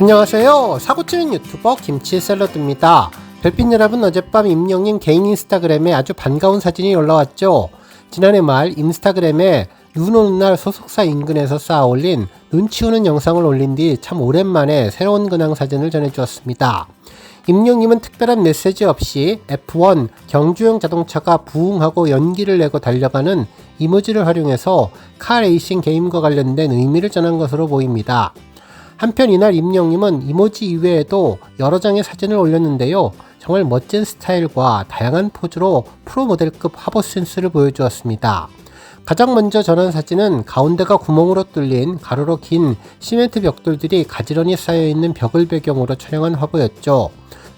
안녕하세요. 사고치는 유튜버 김치샐러드입니다. 별빛 여러분, 어젯밤 임영님 개인 인스타그램에 아주 반가운 사진이 올라왔죠. 지난해 말 인스타그램에 눈 오는 날 소속사 인근에서 쌓아올린 눈 치우는 영상을 올린 뒤 참 오랜만에 새로운 근황 사진을 전해주었습니다. 임영님은 특별한 메시지 없이 F1 경주용 자동차가 부웅하고 연기를 내고 달려가는 이모지를 활용해서 카레이싱 게임과 관련된 의미를 전한 것으로 보입니다. 한편 이날 임영님은 이모지 이외에도 여러 장의 사진을 올렸는데요. 정말 멋진 스타일과 다양한 포즈로 프로모델급 화보 센스를 보여주었습니다. 가장 먼저 전한 사진은 가운데가 구멍으로 뚫린 가로로 긴 시멘트 벽돌들이 가지런히 쌓여있는 벽을 배경으로 촬영한 화보였죠.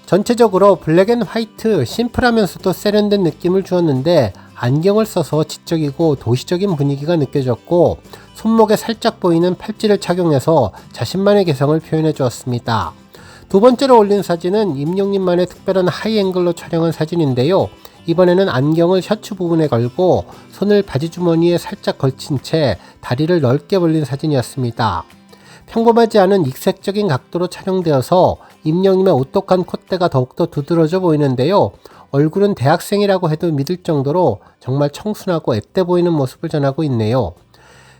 전체적으로 블랙 앤 화이트 심플하면서도 세련된 느낌을 주었는데 안경을 써서 지적이고 도시적인 분위기가 느껴졌고 손목에 살짝 보이는 팔찌를 착용해서 자신만의 개성을 표현해 주었습니다. 두 번째로 올린 사진은 임영님만의 특별한 하이앵글로 촬영한 사진인데요. 이번에는 안경을 셔츠 부분에 걸고 손을 바지 주머니에 살짝 걸친 채 다리를 넓게 벌린 사진이었습니다. 평범하지 않은 익색적인 각도로 촬영되어서 임영님의 오똑한 콧대가 더욱더 두드러져 보이는데요. 얼굴은 대학생이라고 해도 믿을 정도로 정말 청순하고 앳돼 보이는 모습을 전하고 있네요.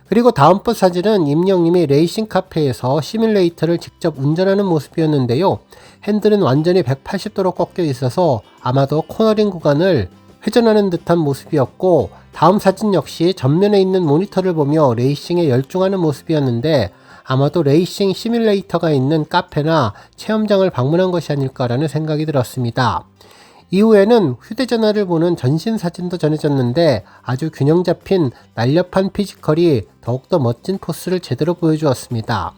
그리고 다음번 사진은 임영님이 레이싱 카페에서 시뮬레이터를 직접 운전하는 모습이었는데요. 핸들은 완전히 180도로 꺾여 있어서 아마도 코너링 구간을 회전하는 듯한 모습이었고, 다음 사진 역시 전면에 있는 모니터를 보며 레이싱에 열중하는 모습이었는데 아마도 레이싱 시뮬레이터가 있는 카페나 체험장을 방문한 것이 아닐까라는 생각이 들었습니다. 이후에는 휴대전화를 보는 전신 사진도 전해졌는데 아주 균형 잡힌 날렵한 피지컬이 더욱더 멋진 포스를 제대로 보여주었습니다.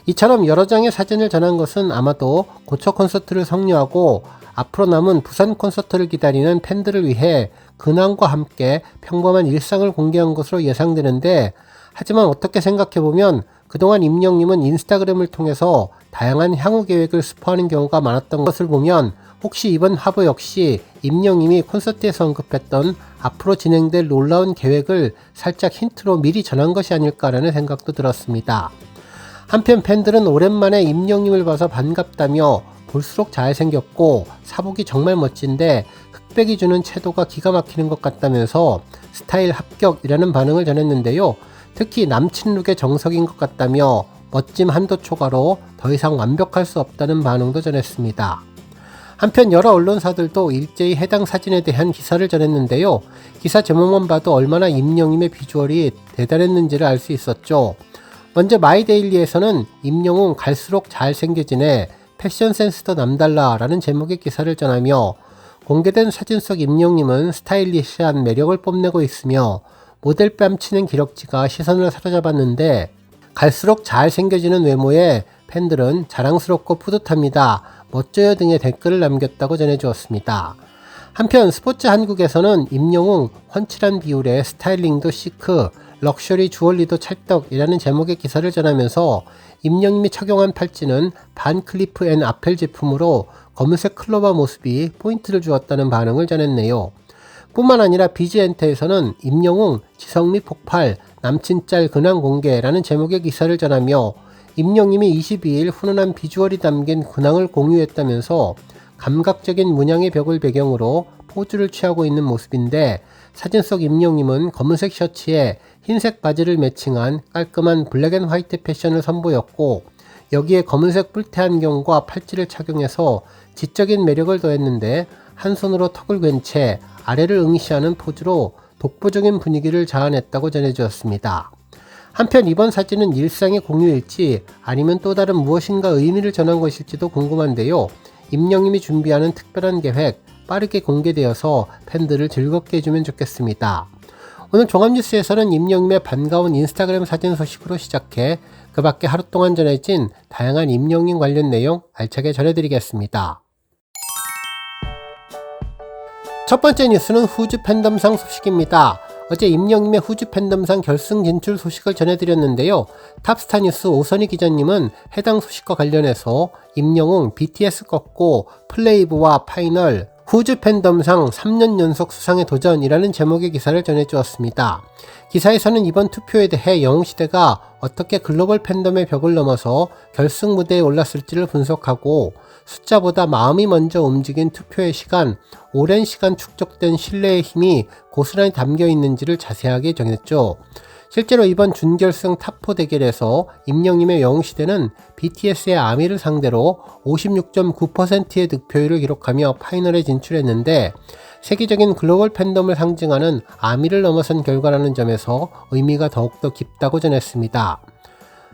이처럼 여러 장의 사진을 전한 것은 아마도 고척 콘서트를 성료하고 앞으로 남은 부산 콘서트를 기다리는 팬들을 위해 근황과 함께 평범한 일상을 공개한 것으로 예상되는데, 하지만 어떻게 생각해보면 그동안 임영님은 인스타그램을 통해서 다양한 향후 계획을 스포하는 경우가 많았던 것을 보면 혹시 이번 화보 역시 임영님이 콘서트에서 언급했던 앞으로 진행될 놀라운 계획을 살짝 힌트로 미리 전한 것이 아닐까라는 생각도 들었습니다. 한편 팬들은 오랜만에 임영님을 봐서 반갑다며 볼수록 잘생겼고 사복이 정말 멋진데 흑백이 주는 채도가 기가 막히는 것 같다면서 스타일 합격이라는 반응을 전했는데요. 특히 남친 룩의 정석인 것 같다며 멋짐 한도 초과로 더 이상 완벽할 수 없다는 반응도 전했습니다. 한편 여러 언론사들도 일제히 해당 사진에 대한 기사를 전했는데요. 기사 제목만 봐도 얼마나 임영님의 비주얼이 대단했는지를 알 수 있었죠. 먼저 마이데일리에서는 임영웅 갈수록 잘생겨지네, 패션 센스도 남달라 라는 제목의 기사를 전하며 공개된 사진 속 임영님은 스타일리시한 매력을 뽐내고 있으며 모델 뺨치는 기럭지가 시선을 사로잡았는데 갈수록 잘생겨지는 외모에 팬들은 자랑스럽고 뿌듯합니다, 멋져요 등의 댓글을 남겼다고 전해주었습니다. 한편 스포츠 한국에서는 임영웅 훤칠한 비율의 스타일링도 시크, 럭셔리 주얼리도 찰떡이라는 제목의 기사를 전하면서 임영님이 착용한 팔찌는 반클리프 앤 아펠 제품으로 검은색 클로버 모습이 포인트를 주었다는 반응을 전했네요. 뿐만 아니라 비지엔터에서는 임영웅 지성미 폭발, 남친 짤 근황 공개라는 제목의 기사를 전하며 임영님이 22일 훈훈한 비주얼이 담긴 근황을 공유했다면서 감각적인 문양의 벽을 배경으로 포즈를 취하고 있는 모습인데, 사진 속 임영님은 검은색 셔츠에 흰색 바지를 매칭한 깔끔한 블랙 앤 화이트 패션을 선보였고, 여기에 검은색 뿔테 안경과 팔찌를 착용해서 지적인 매력을 더했는데 한 손으로 턱을 괜 채 아래를 응시하는 포즈로 독보적인 분위기를 자아냈다고 전해주었습니다. 한편 이번 사진은 일상의 공유일지 아니면 또 다른 무엇인가 의미를 전한 것일지도 궁금한데요. 임영님이 준비하는 특별한 계획 빠르게 공개되어서 팬들을 즐겁게 해주면 좋겠습니다. 오늘 종합뉴스에서는 임영님의 반가운 인스타그램 사진 소식으로 시작해 그 밖에 하루 동안 전해진 다양한 임영님 관련 내용 알차게 전해드리겠습니다. 첫 번째 뉴스는 후즈 팬덤상 소식입니다. 어제 임영님의 후즈 팬덤상 결승 진출 소식을 전해드렸는데요. 탑스타 뉴스 오선희 기자님은 해당 소식과 관련해서 임영웅 BTS 꺾고 플레이브와 파이널, 후즈 팬덤상 3년 연속 수상에 도전이라는 제목의 기사를 전해주었습니다. 기사에서는 이번 투표에 대해 영웅시대가 어떻게 글로벌 팬덤의 벽을 넘어서 결승 무대에 올랐을지를 분석하고 숫자보다 마음이 먼저 움직인 투표의 시간, 오랜 시간 축적된 신뢰의 힘이 고스란히 담겨 있는지를 자세하게 정했죠. 실제로 이번 준결승 탑4 대결에서 임영님의 영웅시대는 BTS의 아미를 상대로 56.9%의 득표율을 기록하며 파이널에 진출했는데 세계적인 글로벌 팬덤을 상징하는 아미를 넘어선 결과라는 점에서 의미가 더욱더 깊다고 전했습니다.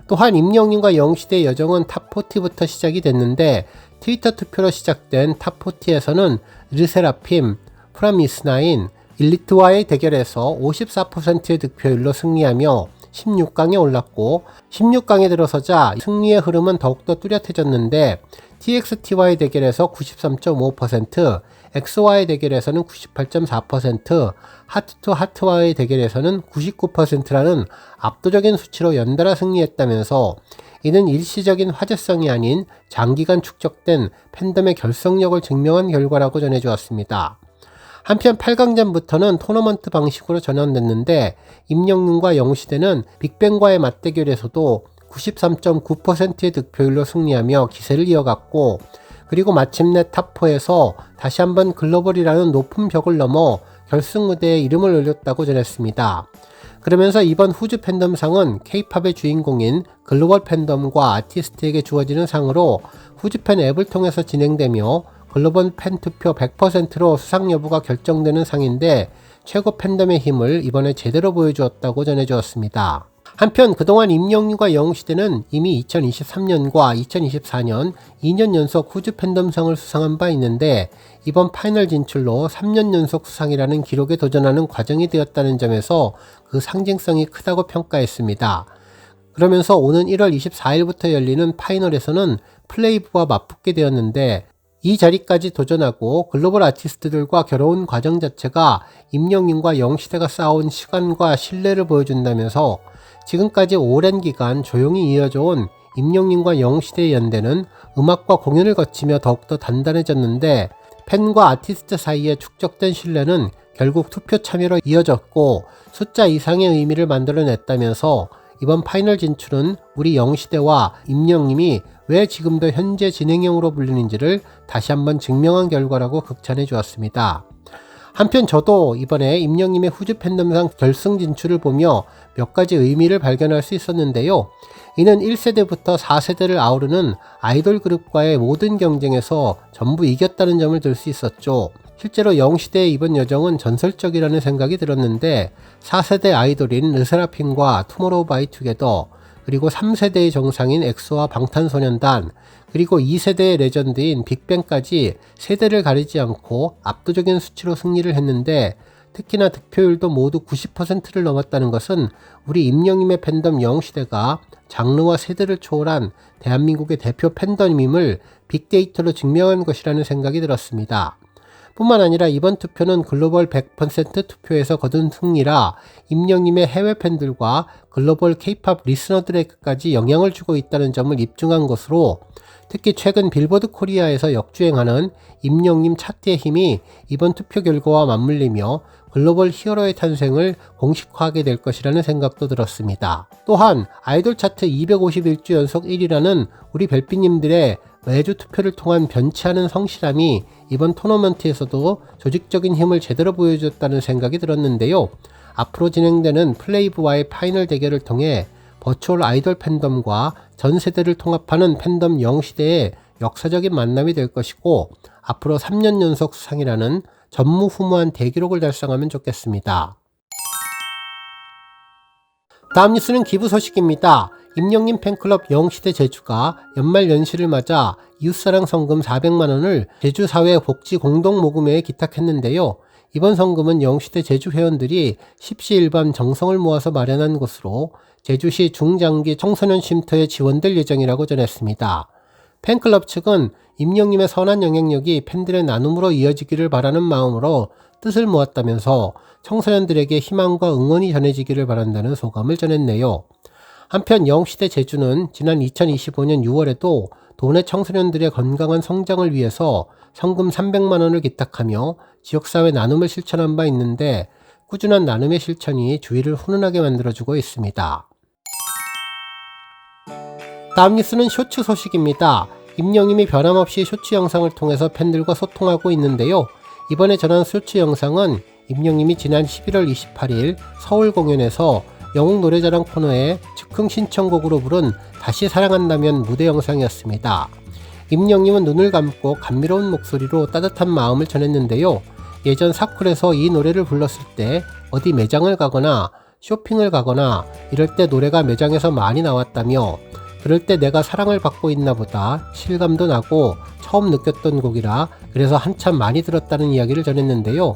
또한 임영님과 영웅시대의 여정은 탑40부터 시작이 됐는데 트위터 투표로 시작된 탑40에서는 르세라핌, 프라미스나인, 일리트와의 대결에서 54%의 득표율로 승리하며 16강에 올랐고 16강에 들어서자 승리의 흐름은 더욱더 뚜렷해졌는데 TXT와의 대결에서 93.5%, 엑소와의 대결에서는 98.4%, 하트2하트와의 대결에서는 99%라는 압도적인 수치로 연달아 승리했다면서 이는 일시적인 화제성이 아닌 장기간 축적된 팬덤의 결속력을 증명한 결과라고 전해주었습니다. 한편 8강전부터는 토너먼트 방식으로 전환됐는데 임영웅과 영웅시대는 빅뱅과의 맞대결에서도 93.9%의 득표율로 승리하며 기세를 이어갔고 그리고 마침내 탑4에서 다시 한번 글로벌이라는 높은 벽을 넘어 결승 무대에 이름을 올렸다고 전했습니다. 그러면서 이번 후즈 팬덤상은 K-팝의 주인공인 글로벌 팬덤과 아티스트에게 주어지는 상으로 후즈팬 앱을 통해서 진행되며 글로벌 팬 투표 100%로 수상 여부가 결정되는 상인데 최고 팬덤의 힘을 이번에 제대로 보여주었다고 전해주었습니다. 한편 그동안 임영웅과 영웅시대는 이미 2023년과 2024년 2년 연속 후즈 팬덤상을 수상한 바 있는데 이번 파이널 진출로 3년 연속 수상이라는 기록에 도전하는 과정이 되었다는 점에서 그 상징성이 크다고 평가했습니다. 그러면서 오는 1월 24일부터 열리는 파이널에서는 플레이브와 맞붙게 되었는데 이 자리까지 도전하고 글로벌 아티스트들과 겨뤄온 과정 자체가 임영웅과 영웅시대가 쌓아온 시간과 신뢰를 보여준다면서 지금까지 오랜 기간 조용히 이어져온 임영웅과 영웅시대의 연대는 음악과 공연을 거치며 더욱더 단단해졌는데 팬과 아티스트 사이에 축적된 신뢰는 결국 투표 참여로 이어졌고 숫자 이상의 의미를 만들어냈다면서 이번 파이널 진출은 우리 영웅시대와 임영웅이 왜 지금도 현재 진행형으로 불리는지를 다시 한번 증명한 결과라고 극찬해 주었습니다. 한편 저도 이번에 임영웅의 후즈 팬덤상 결승 진출을 보며 몇 가지 의미를 발견할 수 있었는데요. 이는 1세대부터 4세대를 아우르는 아이돌 그룹과의 모든 경쟁에서 전부 이겼다는 점을 들 수 있었죠. 실제로 영웅시대의 이번 여정은 전설적이라는 생각이 들었는데 4세대 아이돌인 르세라핌과 투모로우바이투게더 그리고 3세대의 정상인 엑소와 방탄소년단 그리고 2세대의 레전드인 빅뱅까지 세대를 가리지 않고 압도적인 수치로 승리를 했는데 특히나 득표율도 모두 90%를 넘었다는 것은 우리 임영웅의 팬덤 영웅시대가 장르와 세대를 초월한 대한민국의 대표 팬덤임을 빅데이터로 증명한 것이라는 생각이 들었습니다. 뿐만 아니라 이번 투표는 글로벌 100% 투표에서 거둔 승리라 임영웅의 해외 팬들과 글로벌 K-팝 리스너들에게까지 영향을 주고 있다는 점을 입증한 것으로 특히 최근 빌보드 코리아에서 역주행하는 임영웅 차트의 힘이 이번 투표 결과와 맞물리며 글로벌 히어로의 탄생을 공식화하게 될 것이라는 생각도 들었습니다. 또한 아이돌 차트 251주 연속 1위라는 우리 별빛님들의 매주 투표를 통한 변치 않은 성실함이 이번 토너먼트에서도 조직적인 힘을 제대로 보여줬다는 생각이 들었는데요. 앞으로 진행되는 플레이브와의 파이널 대결을 통해 버추얼 아이돌 팬덤과 전 세대를 통합하는 팬덤 영웅시대의 역사적인 만남이 될 것이고 앞으로 3년 연속 수상이라는 전무후무한 대기록을 달성하면 좋겠습니다. 다음 뉴스는 기부 소식입니다. 임영웅 팬클럽 영웅시대 제주가 연말 연시를 맞아 이웃사랑 성금 400만원을 제주사회복지공동모금회에 기탁했는데요. 이번 성금은 영웅시대 제주 회원들이 십시일반 정성을 모아서 마련한 것으로 제주시 중장기 청소년 쉼터에 지원될 예정이라고 전했습니다. 팬클럽 측은 임영웅의 선한 영향력이 팬들의 나눔으로 이어지기를 바라는 마음으로 뜻을 모았다면서 청소년들에게 희망과 응원이 전해지기를 바란다는 소감을 전했네요. 한편 영웅시대 제주는 지난 2025년 6월에도 도내 청소년들의 건강한 성장을 위해서 성금 300만 원을 기탁하며 지역사회 나눔을 실천한 바 있는데 꾸준한 나눔의 실천이 주위를 훈훈하게 만들어주고 있습니다. 다음 뉴스는 쇼츠 소식입니다. 임영님이 변함없이 쇼츠 영상을 통해서 팬들과 소통하고 있는데요. 이번에 전한 쇼츠 영상은 임영님이 지난 11월 28일 서울 공연에서 영웅 노래자랑 코너에 즉흥 신청곡으로 부른 다시 사랑한다면 무대 영상이었습니다. 임영님은 눈을 감고 감미로운 목소리로 따뜻한 마음을 전했는데요. 예전 사쿨에서 이 노래를 불렀을 때 어디 매장을 가거나 쇼핑을 가거나 이럴 때 노래가 매장에서 많이 나왔다며 그럴 때 내가 사랑을 받고 있나 보다 실감도 나고 처음 느꼈던 곡이라 그래서 한참 많이 들었다는 이야기를 전했는데요.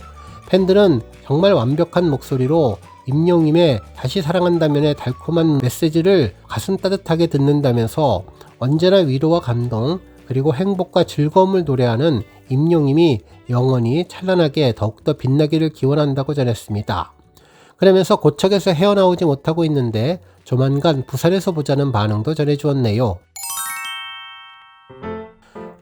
팬들은 정말 완벽한 목소리로 임영님의 다시 사랑한다면의 달콤한 메시지를 가슴 따뜻하게 듣는다면서 언제나 위로와 감동 그리고 행복과 즐거움을 노래하는 임영님이 영원히 찬란하게 더욱더 빛나기를 기원한다고 전했습니다. 그러면서 고척에서 헤어나오지 못하고 있는데 조만간 부산에서 보자는 반응도 전해주었네요.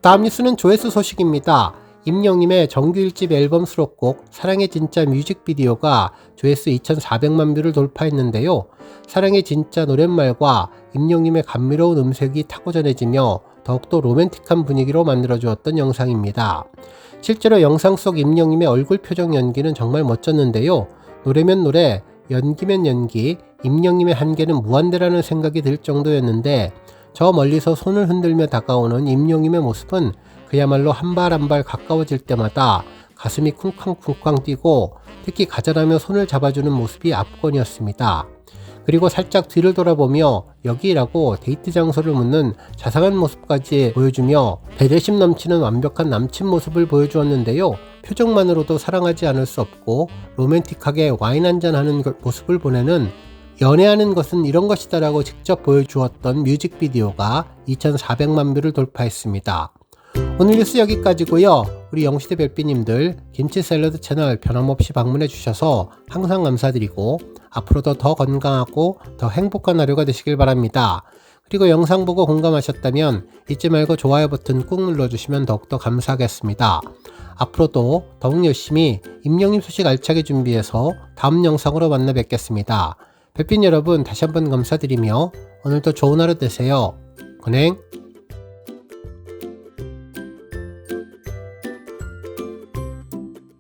다음 뉴스는 조회수 소식입니다. 임영님의 정규 1집 앨범 수록곡 사랑의 진짜 뮤직비디오가 조회수 2,400만 뷰를 돌파했는데요. 사랑의 진짜 노랫말과 임영님의 감미로운 음색이 타고 전해지며 더욱더 로맨틱한 분위기로 만들어주었던 영상입니다. 실제로 영상 속 임영님의 얼굴 표정 연기는 정말 멋졌는데요. 노래면 노래, 연기면 연기, 임영님의 한계는 무한대라는 생각이 들 정도였는데 저 멀리서 손을 흔들며 다가오는 임영님의 모습은 그야말로 한 발 한 발 가까워질 때마다 가슴이 쿵쾅쿵쾅 뛰고 특히 가절하며 손을 잡아주는 모습이 압권이었습니다. 그리고 살짝 뒤를 돌아보며 여기라고 데이트 장소를 묻는 자상한 모습까지 보여주며 배려심 넘치는 완벽한 남친 모습을 보여주었는데요. 표정만으로도 사랑하지 않을 수 없고 로맨틱하게 와인 한잔하는 모습을 보내는 연애하는 것은 이런 것이다 라고 직접 보여주었던 뮤직비디오가 2,400만 뷰를 돌파했습니다. 오늘 뉴스 여기까지고요. 우리 영시대 별비님들 김치 샐러드 채널 변함없이 방문해 주셔서 항상 감사드리고 앞으로도 더 건강하고 더 행복한 하루가 되시길 바랍니다. 그리고 영상 보고 공감하셨다면 잊지 말고 좋아요 버튼 꾹 눌러주시면 더욱더 감사하겠습니다. 앞으로도 더욱 열심히 임영님 소식 알차게 준비해서 다음 영상으로 만나 뵙겠습니다. 별빛 여러분 다시 한번 감사드리며 오늘도 좋은 하루 되세요. 건행